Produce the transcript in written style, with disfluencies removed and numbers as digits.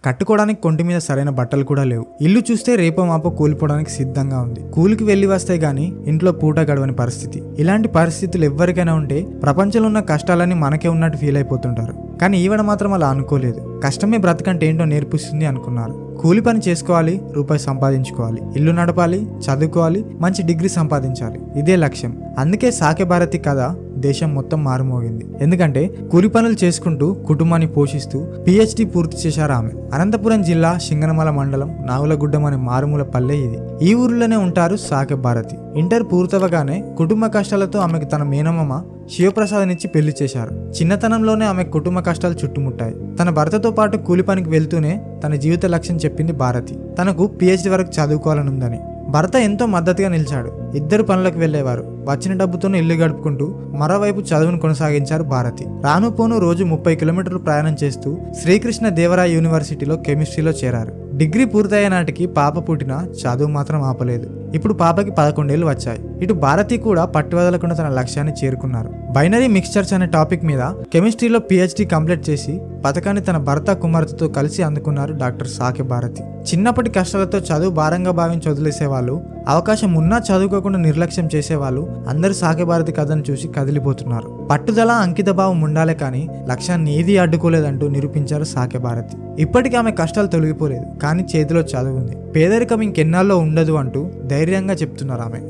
కట్టుకోవడానికి కొంటి మీద సరైన బట్టలు కూడా లేవు. ఇల్లు చూస్తే రేపో మాపో కూలిపోవడానికి సిద్ధంగా ఉంది. కూలికి వెళ్లి వస్తే గానీ ఇంట్లో పూట గడవని పరిస్థితి. ఇలాంటి పరిస్థితులు ఎవరికైనా ఉంటే ప్రపంచంలో ఉన్న కష్టాలన్నీ మనకే ఉన్నట్టు ఫీల్ అయిపోతుంటారు. కానీ ఈవిడ మాత్రం అలా అనుకోలేదు. కష్టమే బ్రతకంటే ఏంటో నేర్పిస్తుంది అనుకున్నారు. కూలి పని చేసుకోవాలి, రూపాయి సంపాదించుకోవాలి, ఇల్లు నడపాలి, చదువుకోవాలి, మంచి డిగ్రీ సంపాదించాలి, ఇదే లక్ష్యం. అందుకే సాకే భారతి కథ దేశం మొత్తం మారుమోగింది. ఎందుకంటే కూలి పనులు చేసుకుంటూ కుటుంబాన్ని పోషిస్తూ PhD పూర్తి చేశారు ఆమె. అనంతపురం జిల్లా సింగనమల మండలం నాగులగుడ్డం అనే మారుమూల పల్లె ఇది. ఈ ఊరిలోనే ఉంటారు సాకే భారతి. ఇంటర్ పూర్తవగానే కుటుంబ కష్టాలతో ఆమెకు తన మేనమామ శివప్రసాద్నిచ్చి పెళ్లి చేశారు. చిన్నతనంలోనే ఆమె కుటుంబ కష్టాలు చుట్టుముట్టాయి. తన భర్తతో పాటు కూలి పనికి వెళ్తూనే తన జీవిత లక్ష్యం చెప్పింది భారతి. తనకు PhD వరకు చదువుకోవాలనుందని. భర్త ఎంతో మద్దతుగా నిలిచాడు. ఇద్దరు పనులకు వెళ్లేవారు. వచ్చిన డబ్బుతోనే ఇల్లు గడుపుకుంటూ మరోవైపు చదువును కొనసాగించారు భారతి. రాను పోను రోజు 30 కిలోమీటర్లు ప్రయాణం చేస్తూ శ్రీకృష్ణ దేవరాయ యూనివర్సిటీలో కెమిస్ట్రీలో చేరారు. డిగ్రీ పూర్తయ్యే నాటికి పాప పుట్టినా చదువు మాత్రం ఆపలేదు. ఇప్పుడు పాపకి 11 ఏళ్లు వచ్చాయి. ఇటు భారతి కూడా పట్టువదలకుండా తన లక్ష్యాన్ని చేరుకున్నారు. బైనరీ మిక్స్చర్స్ అనే టాపిక్ మీద కెమిస్ట్రీలో PhD కంప్లీట్ చేసి పథకాన్ని తన భర్త కుమార్తెతో కలిసి అందుకున్నారు డాక్టర్ సాకే భారతి. చిన్నప్పటి కష్టాలతో చదువు భారంగా భావించి వదిలేసేవాళ్ళు, అవకాశం ఉన్నా చదువుకోకుండా నిర్లక్ష్యం చేసేవాళ్ళు అందరూ సాకే భారతి కథను చూసి కదిలిపోతున్నారు. పట్టుదల, అంకితభావం ఉండాలే కానీ లక్ష్యాన్ని ఏదీ అడ్డుకోలేదంటూ నిరూపించారు సాకే భారతి. ఇప్పటికీ ఆమె కష్టాలు తొలగిపోలేదు, కానీ చేతిలో చదువు ఉంది. పేదరికం ఇంకెన్నాళ్ళో ఉండదు అంటూ ధైర్యంగా చెప్తున్నారు ఆమె.